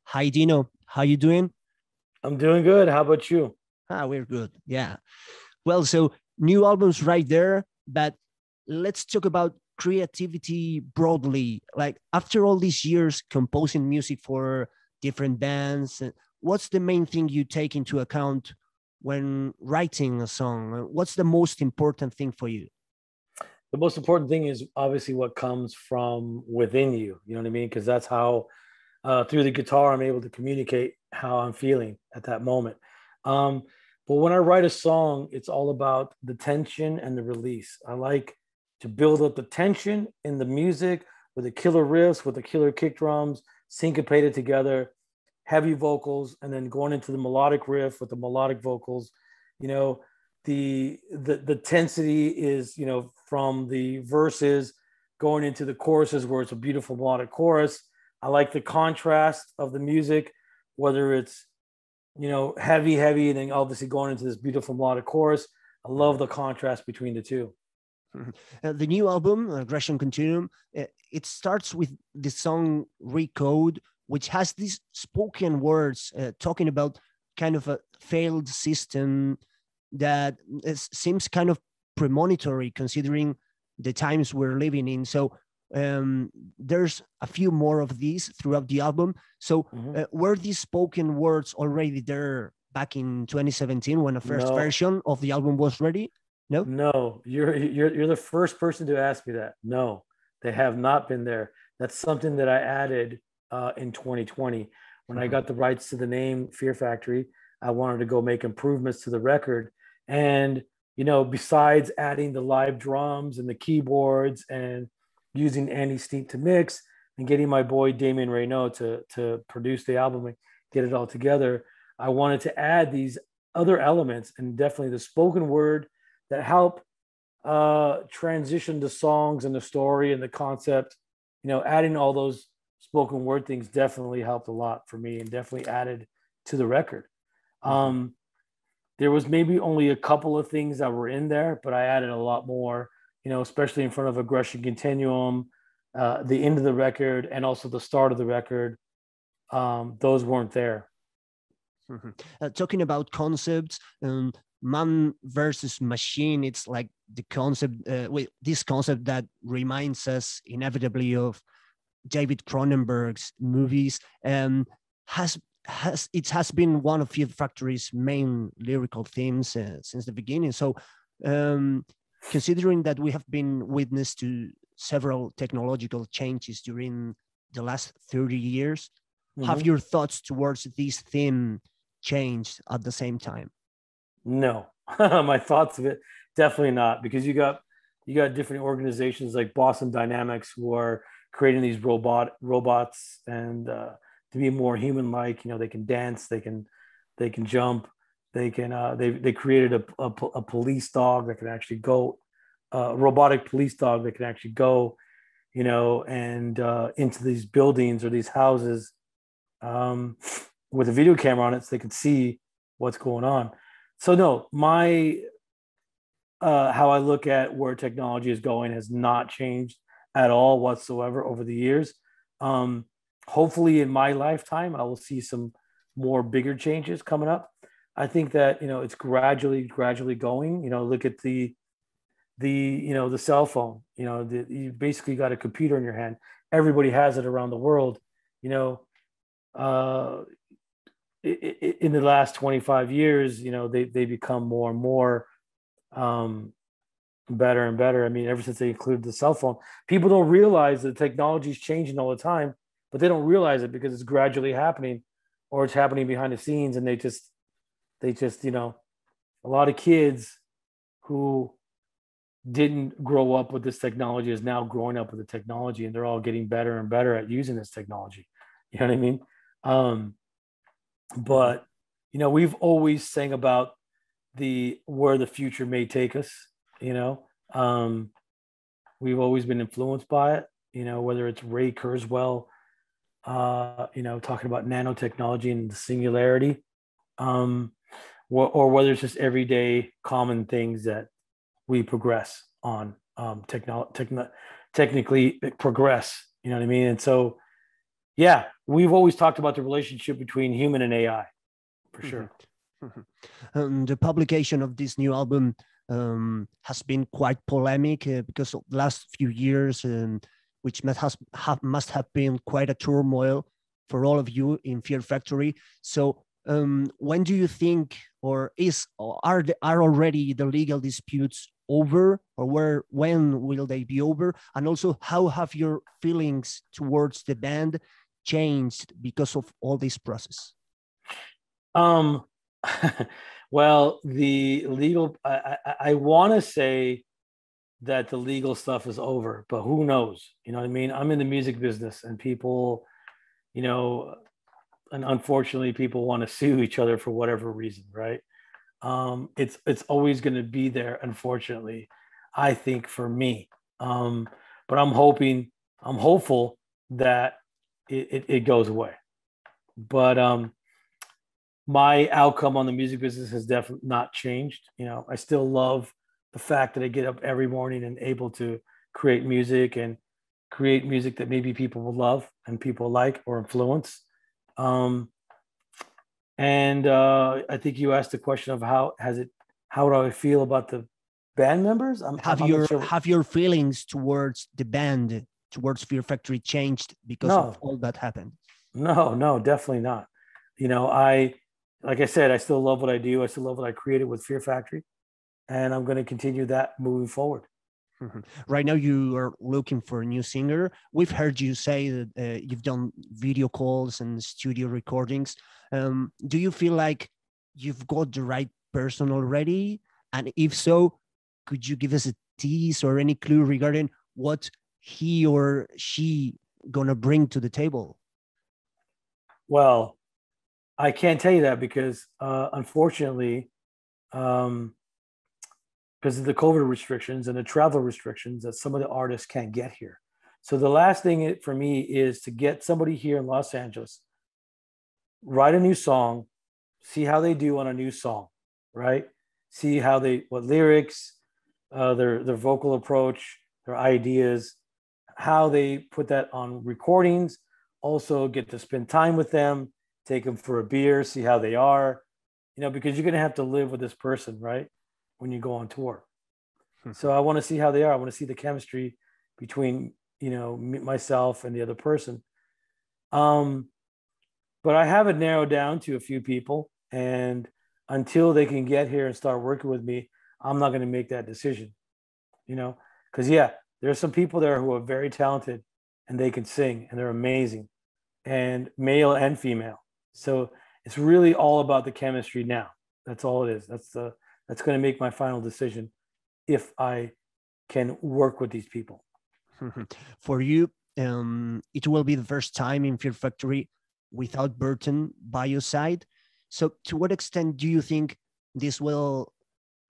Hi, Dino. How you doing? I'm doing good. How about you? We're good. Yeah. Well, so new albums right there, but let's talk about creativity broadly. Like after all these years composing music for different bands, what's the main thing you take into account when writing a song? What's the most important thing for you? The most important thing is obviously what comes from within you. You know what I mean? Because that's how, through the guitar, I'm able to communicate how I'm feeling at that moment. Um, but when I write a song, it's all about the tension and the release. I like to build up the tension in the music with the killer riffs, with the killer kick drums, syncopated together, heavy vocals, and then going into the melodic riff with the melodic vocals. You know, the tensity is, from the verses going into the choruses where it's a beautiful melodic chorus. I like the contrast of the music, whether it's heavy, and then obviously going into this beautiful melodic chorus. I love the contrast between the two. The new album, Aggression Continuum, it starts with the song Recode, which has these spoken words talking about kind of a failed system that seems kind of premonitory considering the times we're living in. So there's a few more of these throughout the album. So Mhm. were these spoken words already there back in 2017 when the first No, version of the album was ready? No? no, you're the first person to ask me that. No, they have not been there. That's something that I added in 2020 when I got the rights to the name Fear Factory. I wanted to go make improvements to the record, and besides adding the live drums and the keyboards and using Andy Steep to mix and getting my boy Damien Reynaud to produce the album and get it all together, I wanted to add these other elements, and definitely the spoken word that help transition the songs and the story and the concept. Adding all those spoken word things definitely helped a lot for me and definitely added to the record. Um, there was maybe only a couple of things that were in there, but I added a lot more, especially in front of Aggression Continuum, the end of the record, and also the start of the record. Those weren't there. Talking about concepts, man versus machine, it's like the concept, this concept that reminds us inevitably of David Cronenberg's movies. Has it has been one of Fear Factory's main lyrical themes since the beginning. So, um, considering that we have been witness to several technological changes during the last 30 years, have Mm-hmm. your thoughts towards this theme changed at the same time? No, my thoughts of it definitely not, because you got different organizations like Boston Dynamics who are creating these robots and to be more human like. They can dance, they can jump, they created a police dog that can actually go, a robotic police dog that can actually go, and into these buildings or these houses, um, with a video camera on it, so they could see what's going on. So no, my how I look at where technology is going has not changed at all whatsoever over the years. Um, Hopefully, in my lifetime, I will see some more bigger changes coming up. I think that it's gradually going. Look at the cell phone. You basically got a computer in your hand. Everybody has it around the world. You know, uh, in the last 25 years, they become more and more, um, better and better. I mean, ever since they included the cell phone, people don't realize that technology is changing all the time, but they don't realize it because it's gradually happening, or it's happening behind the scenes, and they just a lot of kids who didn't grow up with this technology is now growing up with the technology, and they're all getting better and better at using this technology. You know what I mean? Um, but we've always sang about the where the future may take us. You know, um, we've always been influenced by it. Whether it's Ray Kurzweil, talking about nanotechnology and the singularity, um, or whether it's just everyday common things that we progress on, technically progress. You know what I mean? And so, yeah, we've always talked about the relationship between human and AI, for sure. The publication of this new album has been quite polemic because of the last few years, which must have been quite a turmoil for all of you in Fear Factory. So when do you think, or are already the legal disputes over, or when will they be over? And also, how have your feelings towards the band changed because of all this process? Well, the legal, I want to say that the legal stuff is over, but who knows? You know what I mean? I'm in the music business, and people, you know, and unfortunately people want to sue each other for whatever reason, right? It's always going to be there, unfortunately, I think, for me. But I'm hopeful that it goes away. But my outcome on the music business has definitely not changed. You know, I still love the fact that I get up every morning and able to create music that maybe people will love and people like or influence. I think you asked the question of how do I feel about the band members? Have your feelings towards the band, towards Fear Factory, changed because of all that happened? No, definitely not. You know, like I said, I still love what I do. I still love what I created with Fear Factory, and I'm going to continue that moving forward. Right now, you are looking for a new singer. We've heard you say that you've done video calls and studio recordings. Do you feel like you've got the right person already? And if so, could you give us a tease or any clue regarding what he or she gonna bring to the table? Well, I can't tell you that because unfortunately, because of the COVID restrictions and the travel restrictions, that some of the artists can't get here. So the last thing for me is to get somebody here in Los Angeles, write a new song, see how they do on a new song, right? See what lyrics, their vocal approach, their ideas, how they put that on recordings. Also get to spend time with them, take them for a beer, see how they are, you know, because you're going to have to live with this person, right? When you go on tour. So I want to see how they are. I want to see the chemistry between, you know, myself and the other person. But I have it narrowed down to a few people, and until they can get here and start working with me, I'm not going to make that decision, you know, because there are some people there who are very talented and they can sing and they're amazing, and male and female. So it's really all about the chemistry now. That's all it is. That's going to make my final decision if I can work with these people. For you, it will be the first time in Fear Factory without Burton by your side. So to what extent do you think this will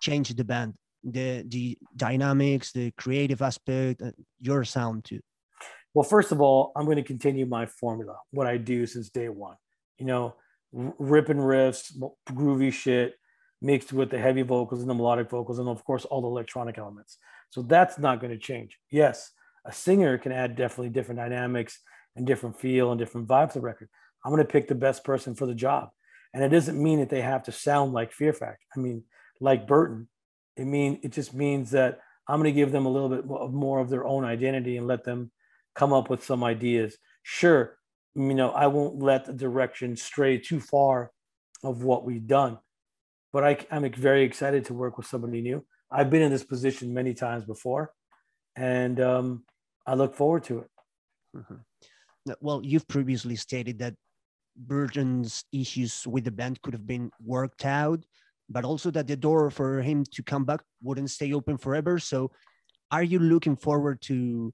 change the band, the dynamics, the creative aspect, your sound too? Well, first of all, I'm going to continue my formula, what I do since day one. You know, ripping riffs, groovy shit, mixed with the heavy vocals and the melodic vocals, and of course, all the electronic elements. So that's not going to change. Yes, a singer can add definitely different dynamics and different feel and different vibe to the record. I'm going to pick the best person for the job. And it doesn't mean that they have to sound like Fear Factory. I mean, like Burton. It just means that I'm going to give them a little bit more of their own identity and let them come up with some ideas. Sure, you know, I won't let the direction stray too far of what we've done, but I'm very excited to work with somebody new. I've been in this position many times before, and I look forward to it. Mm-hmm. Well, you've previously stated that Burton's issues with the band could have been worked out, but also that the door for him to come back wouldn't stay open forever. So are you looking forward to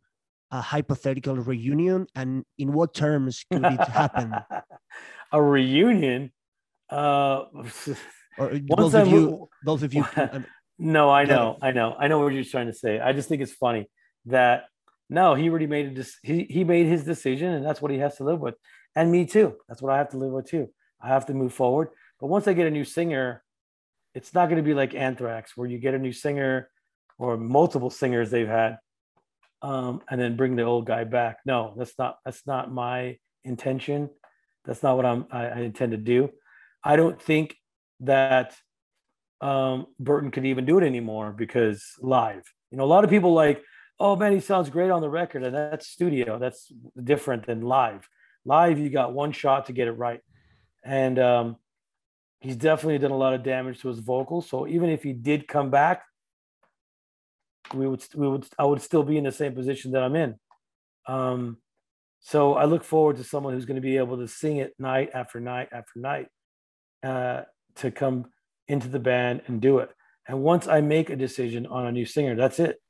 a hypothetical reunion, and in what terms could it happen? A reunion? Or both of you. No, I know what you're trying to say. I just think it's funny that no, he already made he made his decision, and that's what he has to live with. And me too. That's what I have to live with too. I have to move forward. But once I get a new singer, it's not going to be like Anthrax, where you get a new singer or multiple singers they've had, and then bring the old guy back. No, that's not my intention. That's not what I intend to do. I don't think that Burton could even do it anymore because live. You know, a lot of people like, oh man, he sounds great on the record, and that's studio. That's different than live. Live, you got one shot to get it right, and he's definitely done a lot of damage to his vocals. So even if he did come back, I would still be in the same position that I'm in. So I look forward to someone who's going to be able to sing it night after night after night, to come into the band and do it. And once I make a decision on a new singer, that's it.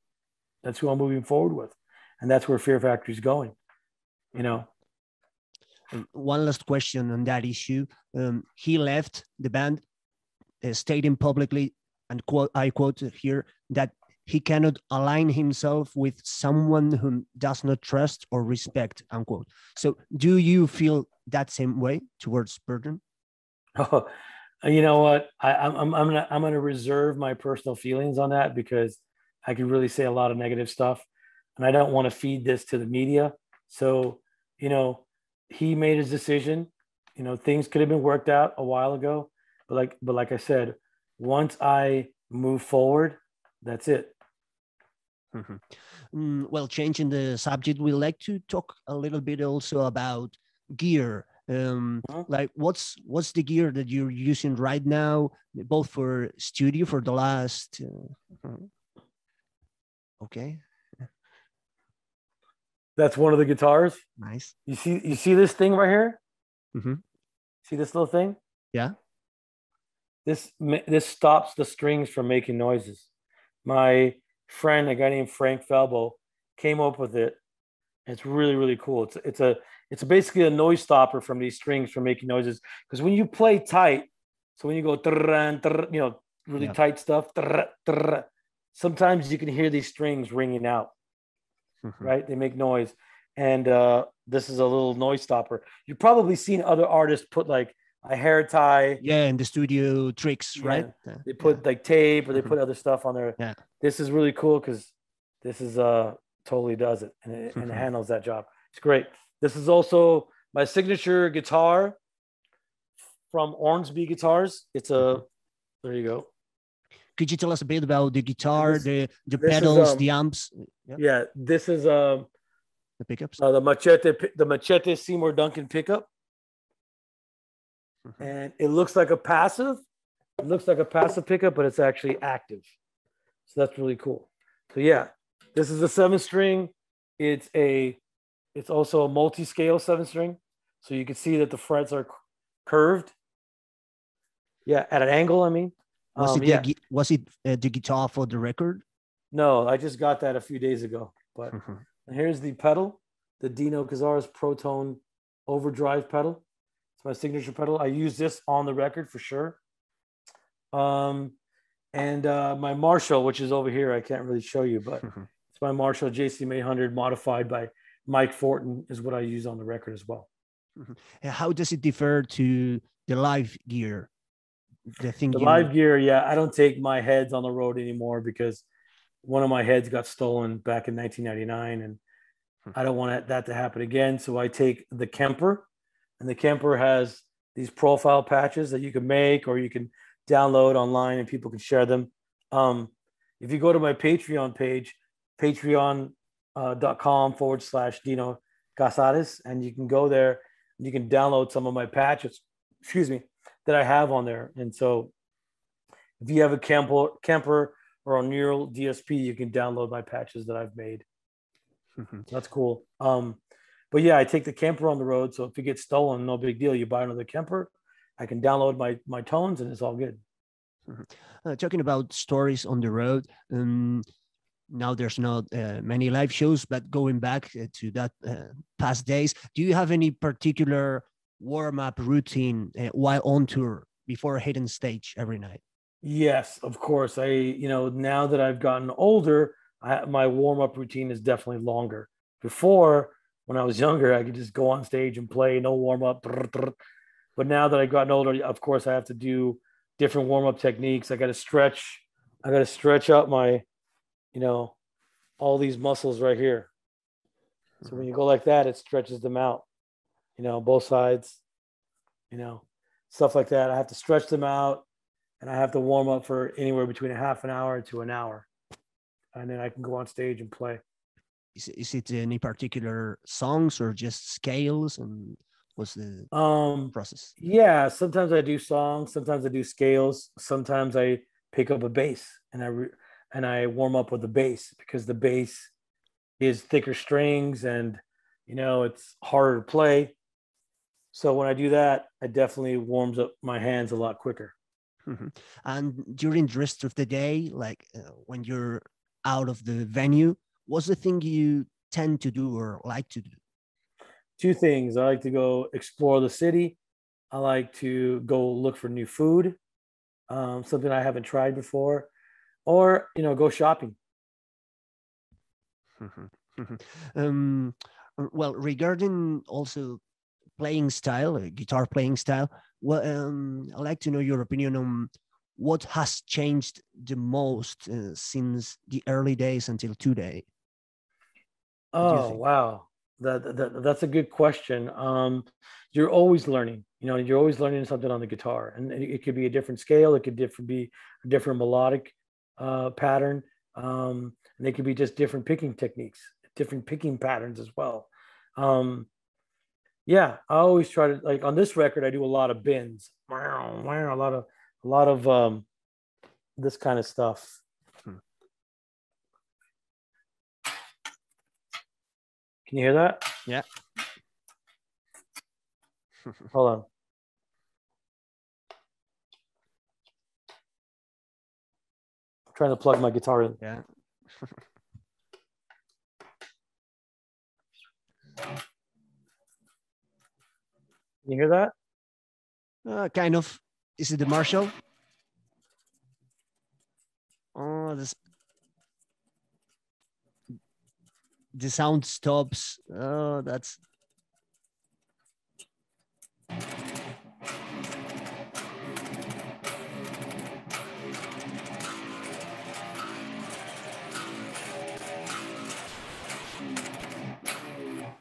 That's who I'm moving forward with. And that's where Fear Factory is going, you know. One last question on that issue. He left the band, stating publicly, and I quote here, that he cannot align himself with someone whom does not trust or respect, unquote. So do you feel that same way towards Burton? Oh, you know what? I'm gonna reserve my personal feelings on that, because I could really say a lot of negative stuff, and I don't want to feed this to the media. So, you know, he made his decision. You know, things could have been worked out a while ago, but like I said, once I move forward, that's it. Well, changing the subject, we like to talk a little bit also about gear. Like what's the gear that you're using right now, both for studio for the last okay, that's one of the guitars. Nice. You see this thing right here? Mm-hmm. See this little thing? Yeah. This stops the strings from making noises. My friend, a guy named Frank Felbo, came up with it. It's really, really cool. It's basically a noise stopper from these strings from making noises. Because when you play tight, so when you go, you know, really tight stuff, sometimes you can hear these strings ringing out, right? They make noise. And this is a little noise stopper. You've probably seen other artists put like a hair tie. Yeah, in the studio tricks, right? They put like tape, or they put other stuff on there. Yeah. This is really cool because this is totally does it, and it handles that job. It's great. This is also my signature guitar from Ormsby Guitars. It's a there you go. Could you tell us a bit about the guitar, the pedals, the amps? Yeah, this is the pickups. The Machete Seymour Duncan pickup. And it looks like a passive. It looks like a passive pickup, but it's actually active. So that's really cool. So yeah, this is a 7-string. It's also a multi-scale 7-string. So you can see that the frets are curved. Yeah, at an angle, I mean. Was it the guitar for the record? No, I just got that a few days ago. But here's the pedal, the Dino Cazares Protone Overdrive pedal. It's my signature pedal. I use this on the record for sure. And my Marshall, which is over here, I can't really show you, but it's my Marshall JCM 800 modified by Mike Fortin, is what I use on the record as well. How does it differ to the live gear? The live gear, yeah, I don't take my heads on the road anymore because one of my heads got stolen back in 1999, and I don't want that to happen again. So I take the Kemper, and the Kemper has these profile patches that you can make or you can download online and people can share them. If you go to my Patreon page, patreon.com/Dino Cazares, and you can go there and you can download some of my patches, that I have on there. And so if you have a Kemper or a Neural DSP, you can download my patches that I've made. That's cool. But yeah, I take the Kemper on the road. So if it gets stolen, no big deal. You buy another Kemper, I can download my tones, and it's all good. Talking about stories on the road, now there's not many live shows, but going back to that past days, do you have any particular warm-up routine while on tour before hitting stage every night? Yes, of course. Now that I've gotten older, my warm-up routine is definitely longer. Before, when I was younger, I could just go on stage and play, no warm-up. But now that I've gotten older, of course, I have to do different warm-up techniques. I got to stretch out my, all these muscles right here. So when you go like that, it stretches them out. both sides, stuff like that. I have to stretch them out, and I have to warm up for anywhere between a half an hour to an hour. And then I can go on stage and play. Is it any particular songs or just scales? And what's the process? Yeah, sometimes I do songs, sometimes I do scales, sometimes I pick up a bass and I warm up with the bass, because the bass is thicker strings and it's harder to play. So when I do that, it definitely warms up my hands a lot quicker. Mm-hmm. And during the rest of the day, like when you're out of the venue, what's the thing you tend to do or like to do? Two things. I like to go explore the city. I like to go look for new food, something I haven't tried before, or go shopping. Well, regarding also playing style, guitar playing style, well, I'd like to know your opinion on what has changed the most since the early days until today. Oh, wow. That's a good question. You're always learning. You're always learning something on the guitar, and it could be a different scale. It could be a different melodic pattern, and they could be just different picking techniques, different picking patterns as well. Yeah, I always try to, like, on this record, I do a lot of bends, a lot of this kind of stuff. Can you hear that? Yeah. Hold on. I'm trying to plug my guitar in. Yeah. Can you hear that? Kind of. Is it the Marshall? Oh, the sound stops. Oh, that's. I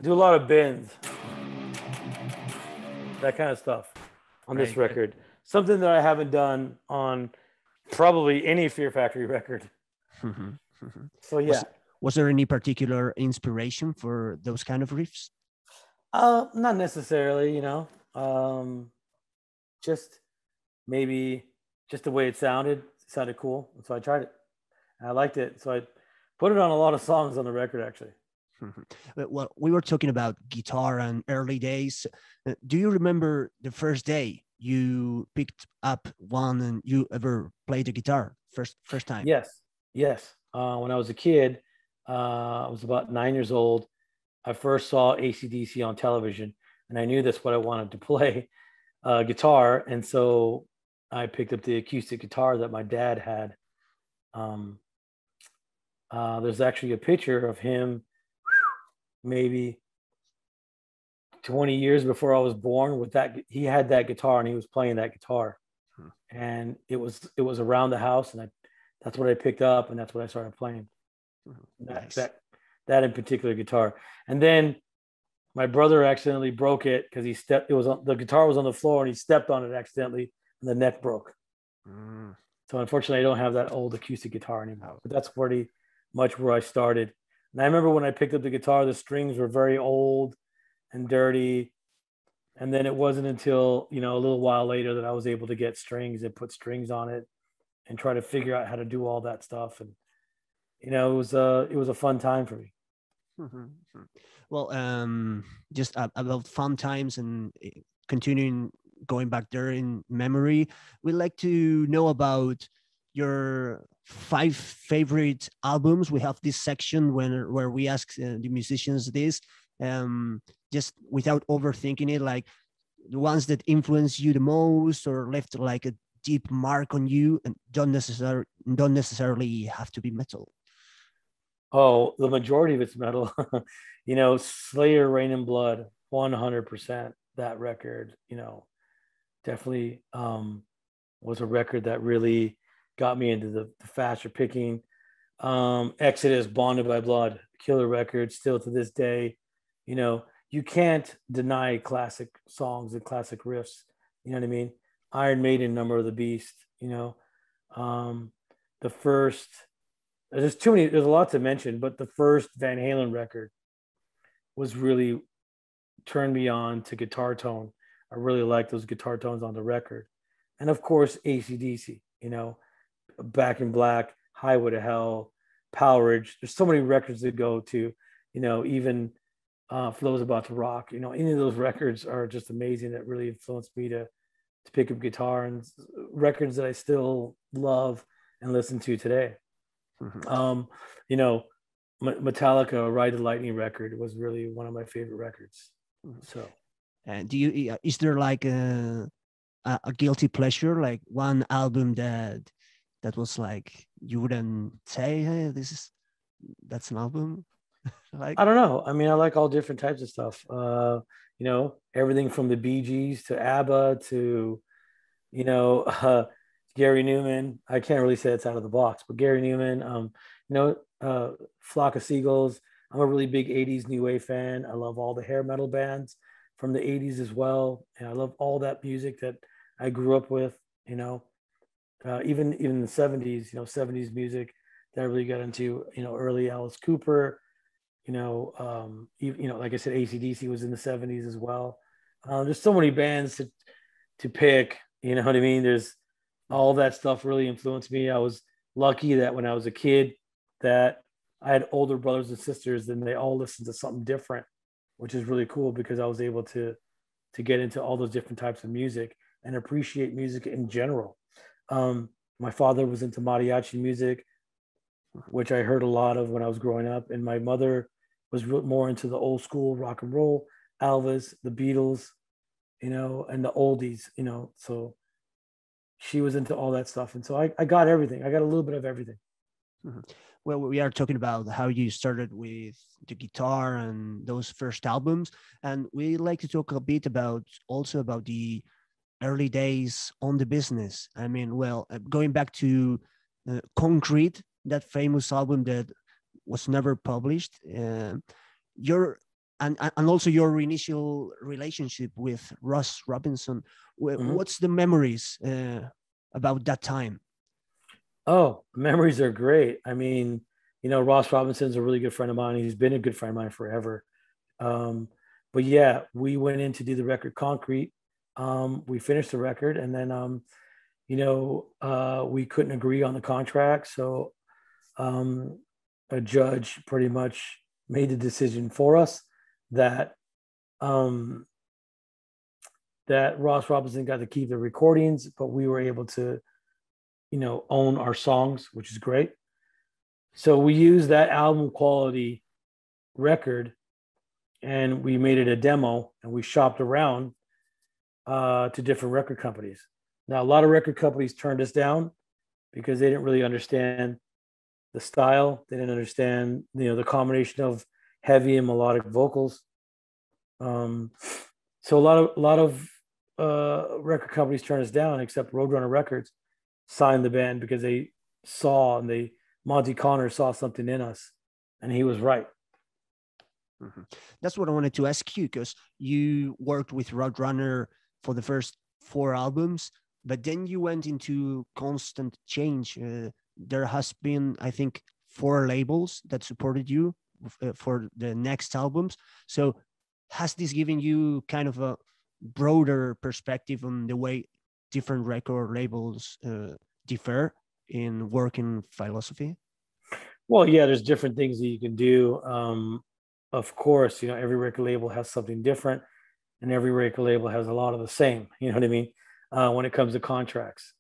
do a lot of bends, that kind of stuff on this record. Something that I haven't done on probably any Fear Factory record. So yeah. Was there any particular inspiration for those kind of riffs? Not necessarily, just maybe just the way it sounded cool. So I tried it and I liked it. So I put it on a lot of songs on the record, actually. Well, we were talking about guitar and early days. Do you remember the first day you picked up one and you ever played the guitar first time? Yes. When I was a kid, I was about 9 years old. I first saw AC/DC on television, and I knew that's what I wanted to play, guitar. And so I picked up the acoustic guitar that my dad had. There's actually a picture of him maybe 20 years before I was born with that. He had that guitar and he was playing that guitar. And it was around the house, and that's what I picked up, and that's what I started playing. Nice. That in particular guitar. And then my brother accidentally broke it because the guitar was on the floor and he stepped on it accidentally, and the neck broke. So unfortunately, I don't have that old acoustic guitar anymore. But that's pretty much where I started. And I remember when I picked up the guitar, the strings were very old and dirty. And then it wasn't until, a little while later that I was able to get strings and put strings on it and try to figure out how to do all that stuff. And, it was a fun time for me. Well, just about fun times and continuing going back there in memory, we'd like to know about your 5 favorite albums. We have this section where we ask the musicians this, just without overthinking it, like the ones that influence you the most or left like a deep mark on you, and don't necessarily have to be metal. Oh, the majority of it's metal. Slayer, Rain and Blood, 100%. That record, definitely was a record that really got me into the faster picking. Exodus, Bonded by Blood, killer record, still to this day. You you can't deny classic songs and classic riffs. You know what I mean? Iron Maiden, Number of the Beast. You know, the first. There's too many. There's a lot to mention, but the first Van Halen record was really turned me on to guitar tone. I really like those guitar tones on the record, and of course AC/DC. You know, Back in Black, Highway to Hell, Powerage. There's so many records to go to. You know, even Flow's About to Rock. You know, any of those records are just amazing. That really influenced me to pick up guitar, and records that I still love and listen to today. You know, Metallica, Ride the Lightning record was really one of my favorite records. So, do you is there like a guilty pleasure, like one album that was like you wouldn't say, hey, that's an album? Like, I don't know. I mean, I like all different types of stuff. You know, everything from the Bee Gees to ABBA to, you know, Gary Newman. I can't really say it's out of the box, but Gary Newman, you know, Flock of Seagulls. I'm a really big 80s New Wave fan. I love all the hair metal bands from the 80s as well. And I love all that music that I grew up with, you know, even the 70s, you know, 70s music that I really got into, you know, early Alice Cooper, you know, like I said, AC/DC was in the 70s as well. There's so many bands to pick, you know what I mean? There's all that stuff really influenced me. I was lucky that when I was a kid that I had older brothers and sisters and they all listened to something different, which is really cool because I was able to get into all those different types of music and appreciate music in general. My father was into mariachi music, which I heard a lot of when I was growing up. And my mother was more into the old school rock and roll, Elvis, the Beatles, you know, and the oldies, you know. So she was into all that stuff. And so I got everything. I got a little bit of everything. Well, we are talking about how you started with the guitar and those first albums. And we like to talk a bit about the early days on the business. I mean, well, going back to Concrete, that famous album that was never published, your and also your initial relationship with Ross Robinson. What's the memories about that time? Oh, memories are great. I mean, you know, Ross Robinson's a really good friend of mine. He's been a good friend of mine forever. But yeah, we went in to do the record Concrete. We finished the record, and then you know, we couldn't agree on the contract, so a judge pretty much made the decision for us that that Ross Robinson got to keep the recordings, but we were able to, you know, own our songs, which is great. So we used that album quality record and we made it a demo and we shopped around to different record companies. Now, a lot of record companies turned us down because they didn't really understand the style. They didn't understand, you know, the combination of heavy and melodic vocals. So a lot of record companies turned us down, except Roadrunner Records signed the band because they saw Monty Connor saw something in us, and he was right. Mm-hmm. That's what I wanted to ask you, because you worked with Roadrunner for the first 4 albums, but then you went into constant change. There has been, I think, 4 labels that supported you for the next albums. So has this given you kind of a broader perspective on the way different record labels differ in working philosophy? Well, yeah, there's different things that you can do. Of course, you know, every record label has something different, and every record label has a lot of the same. You know what I mean? When it comes to contracts,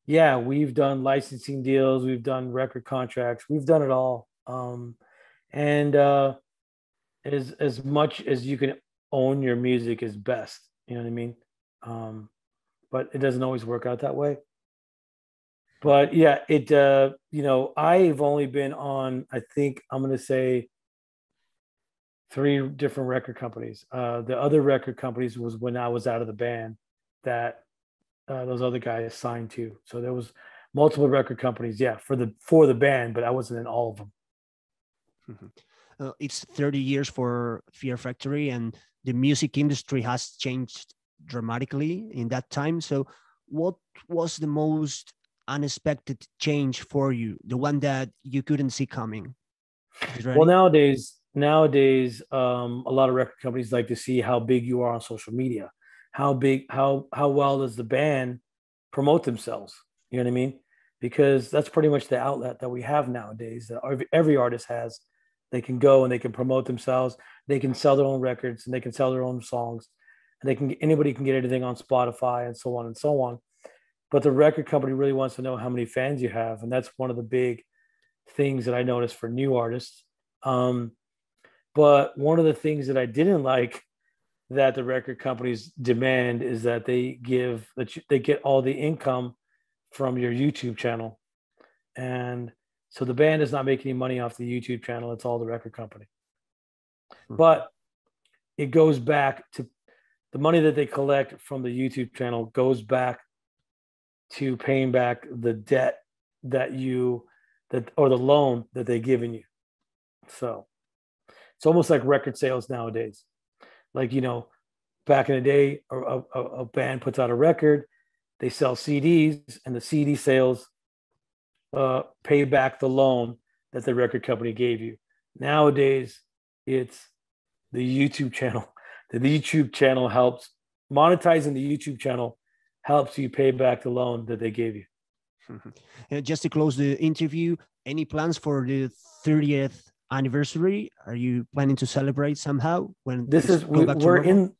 yeah, we've done licensing deals, we've done record contracts, we've done it all. And as much as you can own your music is best. You know what I mean? But it doesn't always work out that way. But yeah, you know, I've only been on, I think I'm going to say 3 different record companies. The other record companies was when I was out of the band that those other guys signed to. So there was multiple record companies, yeah, for the band, but I wasn't in all of them. Mm-hmm. It's 30 years for Fear Factory, and the music industry has changed dramatically in that time. So what was the most unexpected change for you, the one that you couldn't see coming? Well, nowadays, a lot of record companies like to see how big you are on social media, how well does the band promote themselves. You know what I mean? Because that's pretty much the outlet that we have nowadays. That every artist has. They can go and they can promote themselves. They can sell their own records and they can sell their own songs, and anybody can get anything on Spotify and so on and so on. But the record company really wants to know how many fans you have, and that's one of the big things that I noticed for new artists. But one of the things that I didn't like that the record companies demand is that they get all the income from your YouTube channel, and so the band does not make any money off the YouTube channel. It's all the record company. But it goes back to the money that they collect from the YouTube channel goes back to paying back the debt or the loan that they've given you. So it's almost like record sales nowadays. Like, back in the day, a band puts out a record, they sell CDs, and the CD sales pay back the loan that the record company gave you. Nowadays, it's the YouTube channel. The YouTube channel helps monetizing the YouTube channel helps you pay back the loan that they gave you. Just to close the interview, any plans for the 30th anniversary? Are you planning to celebrate somehow when we're in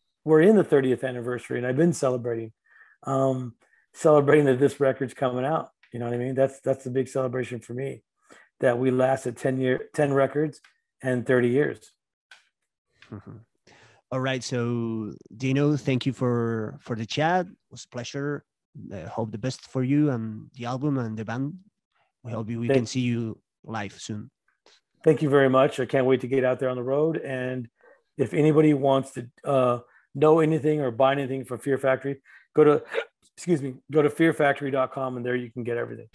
the 30th anniversary, and I've been celebrating that this record's coming out. You know what I mean? That's a big celebration for me, that we lasted 10 records and 30 years. All right. So Dino, thank you for the chat. It was a pleasure. Hope the best for you and the album and the band. We hope we can see you live soon. Thank you very much. I can't wait to get out there on the road. And if anybody wants to know anything or buy anything from Fear Factory, go to fearfactory.com, and there you can get everything.